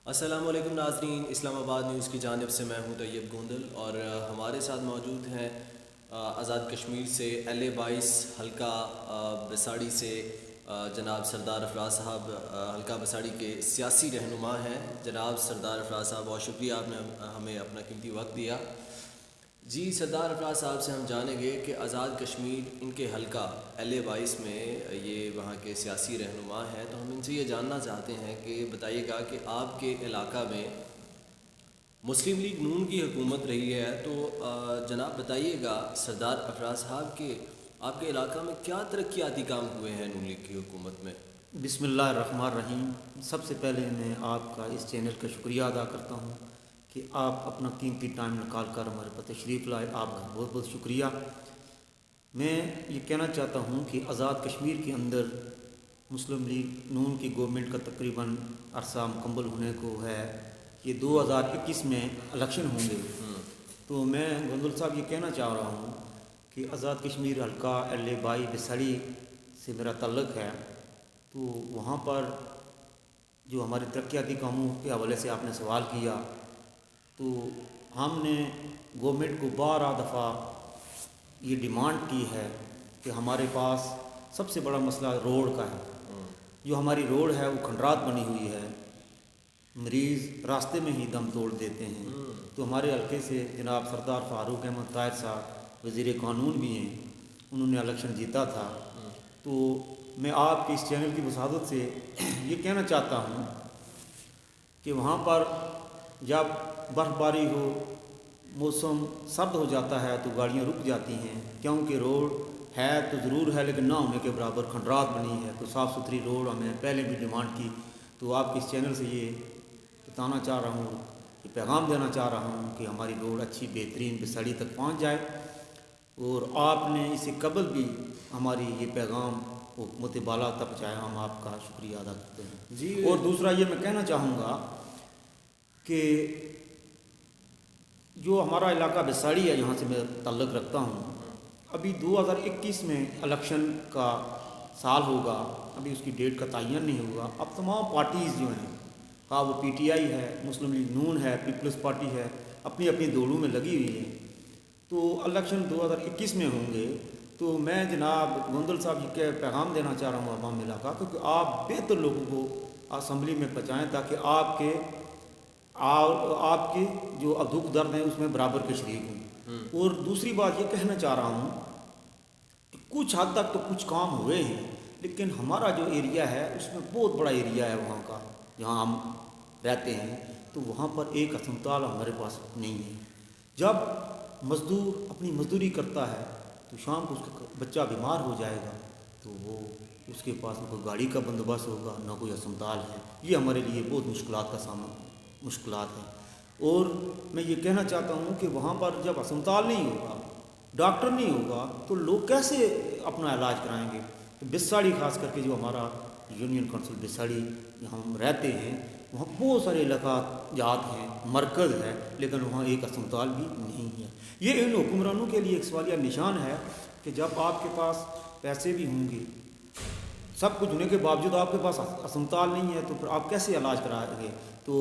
السلام علیکم ناظرین، اسلام آباد نیوز کی جانب سے میں ہوں طیب گوندل اور ہمارے ساتھ موجود ہیں آزاد کشمیر سے LA 22 حلقہ بساڑی سے جناب سردار افراز صاحب حلقہ بساڑی کے سیاسی رہنما ہیں۔ جناب سردار افراز صاحب، بہت شکریہ، آپ نے ہمیں اپنا قیمتی وقت دیا۔ جی سردار افراز صاحب سے ہم جانیں گے کہ آزاد کشمیر ان کے حلقہ LA 22 میں یہ وہاں کے سیاسی رہنما ہیں، تو ہم ان سے یہ جاننا چاہتے ہیں کہ بتائیے گا کہ آپ کے علاقہ میں مسلم لیگ نون کی حکومت رہی ہے، تو جناب بتائیے گا سردار افراز صاحب کہ آپ کے علاقہ میں کیا ترقیاتی کام ہوئے ہیں نون لیگ کی حکومت میں؟ بسم اللہ الرحمن الرحیم۔ سب سے پہلے میں آپ کا اس چینل کا شکریہ ادا کرتا ہوں کہ آپ اپنا قیمتی ٹائم نکال کر ہمارے پر تشریف لائے، آپ کا بہت بہت شکریہ۔ میں یہ کہنا چاہتا ہوں کہ آزاد کشمیر کے اندر مسلم لیگ نون کی گورنمنٹ کا تقریباً عرصہ مکمل ہونے کو ہے۔ یہ 2021 میں الیکشن ہوں گے، تو میں گوندل صاحب یہ کہنا چاہ رہا ہوں کہ آزاد کشمیر حلقہ LA 22 بساڑی سے میرا تعلق ہے، تو وہاں پر جو ہمارے ترقیاتی کاموں کے حوالے سے آپ نے سوال کیا، تو ہم نے گورنمنٹ کو 12 دفعہ یہ ڈیمانڈ کی ہے کہ ہمارے پاس سب سے بڑا مسئلہ روڈ کا ہے۔ جو ہماری روڈ ہے وہ کھنڈرات بنی ہوئی ہے، مریض راستے میں ہی دم توڑ دیتے ہیں۔ تو ہمارے حلقے سے جناب سردار فاروق احمد طاہر صاحب وزیر قانون بھی ہیں، انہوں نے الیکشن جیتا تھا۔ تو میں آپ کے اس چینل کی وسادت سے یہ کہنا چاہتا ہوں کہ وہاں پر جب برف باری ہو، موسم سرد ہو جاتا ہے تو گاڑیاں رک جاتی ہیں، کیونکہ روڈ ہے تو ضرور ہے لیکن نہ ہونے کے برابر کھنڈرات بنی ہے۔ تو صاف ستھری روڈ ہمیں پہلے بھی ڈیمانڈ کی، تو آپ کے اس چینل سے یہ بتانا چاہ رہا ہوں، یہ پیغام دینا چاہ رہا ہوں کہ ہماری روڈ اچھی بہترین بساڑی تک پہنچ جائے۔ اور آپ نے اس سے قبل بھی ہماری یہ پیغام حکومت بالا تک پہنچایا، ہم آپ کا شکریہ ادا کرتے ہیں۔ جی اور دوسرا یہ میں کہنا چاہوں گا کہ جو ہمارا علاقہ بساڑی ہے، یہاں سے میں تعلق رکھتا ہوں، ابھی 2021 میں الیکشن کا سال ہوگا، ابھی اس کی ڈیٹ کا تعین نہیں ہوگا۔ اب تمام پارٹیز جو ہیں، خواہ وہ PTI ہے، مسلم لیگ نون ہے، پیپلز پارٹی ہے، اپنی اپنی دوڑوں میں لگی ہوئی ہیں۔ تو الیکشن 2021 میں ہوں گے، تو میں جناب گوندل صاحب یہ کہ پیغام دینا چاہ رہا ہوں عوام علاقہ کو کہ آپ بہتر لوگوں کو اسمبلی میں پہنچائیں تاکہ آپ کے جو دکھ درد ہیں اس میں برابر کے شریک ہوں۔ اور دوسری بات یہ کہنا چاہ رہا ہوں کہ کچھ حد تک تو کچھ کام ہوئے ہیں، لیکن ہمارا جو ایریا ہے اس میں بہت بڑا ایریا ہے، وہاں کا جہاں ہم رہتے ہیں، تو وہاں پر ایک اسپتال ہمارے پاس نہیں ہے۔ جب مزدور اپنی مزدوری کرتا ہے تو شام کو اس کا بچہ بیمار ہو جائے گا تو وہ اس کے پاس نہ کوئی گاڑی کا بندوبست ہوگا، نہ کوئی اسپتال ہے۔ یہ ہمارے لیے بہت مشکلات ہیں۔ اور میں یہ کہنا چاہتا ہوں کہ وہاں پر جب اسپتال نہیں ہوگا، ڈاکٹر نہیں ہوگا، تو لوگ کیسے اپنا علاج کرائیں گے؟ بساڑی خاص کر کے جو ہمارا یونین کونسل بساڑی جہاں ہم رہتے ہیں، وہاں بہت سارے علاقات جات ہیں، مرکز ہے، لیکن وہاں ایک اسپتال بھی نہیں ہے۔ یہ ان حکمرانوں کے لیے ایک سوالیہ نشان ہے کہ جب آپ کے پاس پیسے بھی ہوں گے، سب کچھ ہونے کے باوجود آپ کے پاس اسپتال نہیں ہے، تو پھر آپ کیسے علاج کرائیں گے؟ تو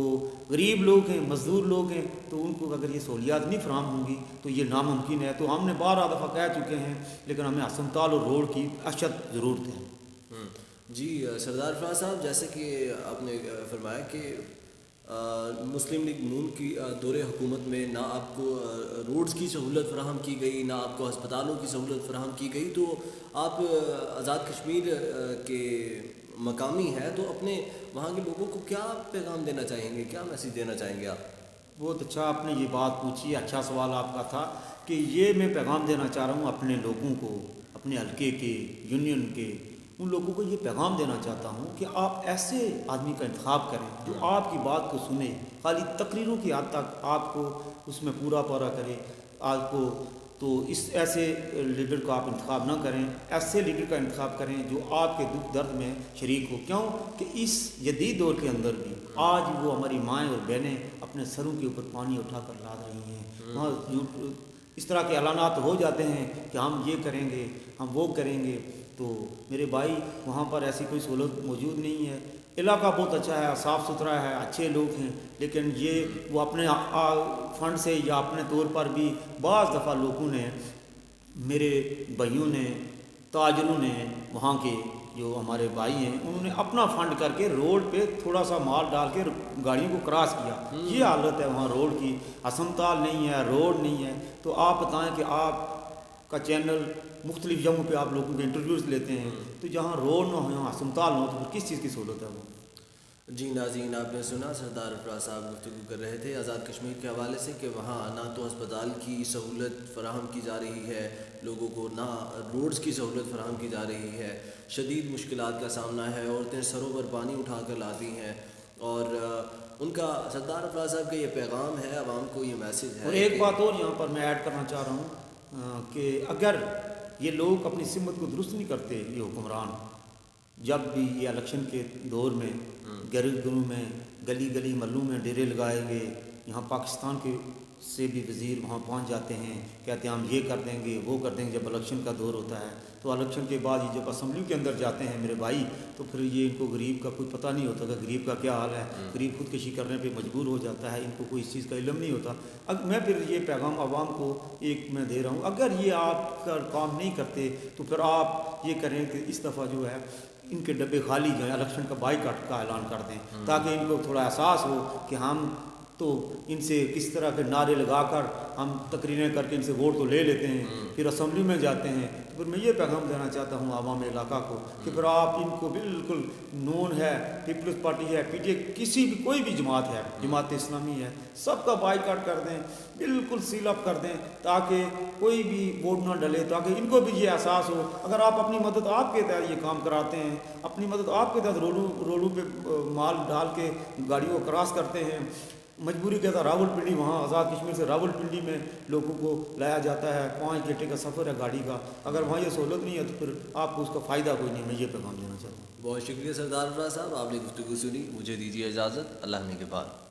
غریب لوگ ہیں، مزدور لوگ ہیں، تو ان کو اگر یہ سہولیات نہیں فراہم ہوں گی تو یہ ناممکن ہے۔ تو ہم نے 12 دفعہ کہہ چکے ہیں، لیکن ہمیں اسپتال اور روڈ کی اشد ضرورت ہے۔ جی سردار افراز صاحب، جیسے کہ آپ نے فرمایا کہ مسلم لیگ نون کی دور حکومت میں نہ آپ کو روڈز کی سہولت فراہم کی گئی، نہ آپ کو ہسپتالوں کی سہولت فراہم کی گئی، تو آپ آزاد کشمیر کے مقامی ہیں، تو اپنے وہاں کے لوگوں کو کیا پیغام دینا چاہیں گے، کیا میسیج دینا چاہیں گے آپ؟ بہت اچھا آپ نے یہ بات پوچھی، اچھا سوال آپ کا تھا کہ یہ میں پیغام دینا چاہ رہا ہوں اپنے لوگوں کو، اپنے حلقے کے، یونین کے ان لوگوں کو یہ پیغام دینا چاہتا ہوں کہ آپ ایسے آدمی کا انتخاب کریں جو آپ کی بات کو سنے، خالی تقریروں کی حد تک آپ کو اس میں پورا کرے آپ کو، تو ایسے لیڈر کا آپ انتخاب نہ کریں۔ ایسے لیڈر کا انتخاب کریں جو آپ کے دکھ درد میں شریک ہو، کیوں کہ اس جدید دور کے اندر بھی آج وہ ہماری مائیں اور بہنیں اپنے سروں کے اوپر پانی اٹھا کر لاد رہی ہیں۔ وہاں اس طرح کے اعلانات ہو جاتے ہیں کہ ہم یہ کریں گے، ہم وہ کریں گے، تو میرے بھائی وہاں پر ایسی کوئی سہولت موجود نہیں ہے۔ علاقہ بہت اچھا ہے، صاف ستھرا ہے، اچھے لوگ ہیں، لیکن یہ وہ اپنے فنڈ سے یا اپنے طور پر بھی بعض دفعہ لوگوں نے، میرے بھائیوں نے، تاجروں نے، وہاں کے جو ہمارے بھائی ہیں انہوں نے اپنا فنڈ کر کے روڈ پہ تھوڑا سا مال ڈال کے گاڑیوں کو کراس کیا. یہ حالت ہے وہاں روڈ کی، ہسپتال نہیں ہے، روڈ نہیں ہے. تو آپ بتائیں کہ آپ کا چینل مختلف جگہوں پہ آپ لوگوں کے انٹرویوز لیتے ہیں، تو جہاں روڈ نہ ہو، یہاں ہسپتال نہ ہو، تو کس چیز کی سہولت ہے وہ؟ جی ناظرین، آپ نے سنا سردار افراز صاحب گفتگو کر رہے تھے آزاد کشمیر کے حوالے سے کہ وہاں نہ تو اسپتال کی سہولت فراہم کی جا رہی ہے لوگوں کو، نہ روڈز کی سہولت فراہم کی جا رہی ہے، شدید مشکلات کا سامنا ہے، عورتیں سروں پر پانی اٹھا کر لاتی ہیں. اور ان کا سردار افراز صاحب کا یہ پیغام ہے عوام کو، یہ میسیج ہے. اور ایک بات اور یہاں پر میں ایڈ کرنا چاہ رہا ہوں کہ اگر یہ لوگ اپنی سمت کو درست نہیں کرتے، یہ حکمران، جب بھی یہ الیکشن کے دور میں گھروں میں، گلی گلی محلوں میں ڈیرے لگائیں گے، یہاں پاکستان کے سے بھی وزیر وہاں پہنچ جاتے ہیں، کہتے ہیں ہم یہ کر دیں گے، وہ کر دیں گے. جب الیکشن کا دور ہوتا ہے تو الیکشن کے بعد یہ جب اسمبلی کے اندر جاتے ہیں میرے بھائی، تو پھر یہ ان کو غریب کا کوئی پتہ نہیں ہوتا کہ غریب کا کیا حال ہے. غریب خودکشی کرنے پہ مجبور ہو جاتا ہے، ان کو کوئی اس چیز کا علم نہیں ہوتا. میں پھر یہ پیغام عوام کو ایک میں دے رہا ہوں، اگر یہ آپ کا کام نہیں کرتے تو پھر آپ یہ کریں کہ اس دفعہ جو ہے ان کے ڈبے خالی جائیں، الیکشن کا بائیکاٹ کا اعلان کر دیں، تاکہ ان کو تھوڑا احساس ہو کہ ہم تو ان سے کس طرح کے نعرے لگا کر ہم تقریریں کر کے ان سے ووٹ تو لے لیتے ہیں، پھر اسمبلی میں جاتے ہیں. تو پھر میں یہ پیغام دینا چاہتا ہوں عوام علاقہ کو کہ پھر آپ ان کو بالکل نون ہے، پیپلز پارٹی ہے، پی ٹی آئی، کسی بھی کوئی بھی جماعت ہے، جماعت اسلامی ہے، سب کا بائیکاٹ کر دیں، بالکل سیل اپ کر دیں، تاکہ کوئی بھی ووٹ نہ ڈلے، تاکہ ان کو بھی یہ احساس ہو. اگر آپ اپنی مدد آپ کے تحت یہ کام کراتے ہیں، اپنی مدد آپ کے تحت روڈوں پہ مال ڈال کے گاڑیوں کو کراس کرتے ہیں، مجبوری کے تحت راول پنڈی، وہاں آزاد کشمیر سے راول پنڈی میں لوگوں کو لایا جاتا ہے، 5 گھنٹے کا سفر ہے گاڑی کا، اگر وہاں یہ سہولت نہیں ہے تو پھر آپ کو اس کا فائدہ کوئی نہیں. میں یہ پیغام دینا چاہتا ہوں. بہت شکریہ سردار افراز صاحب، آپ نے گفتگو سنی. مجھے دیجیے اجازت. اللہ نے کے بعد.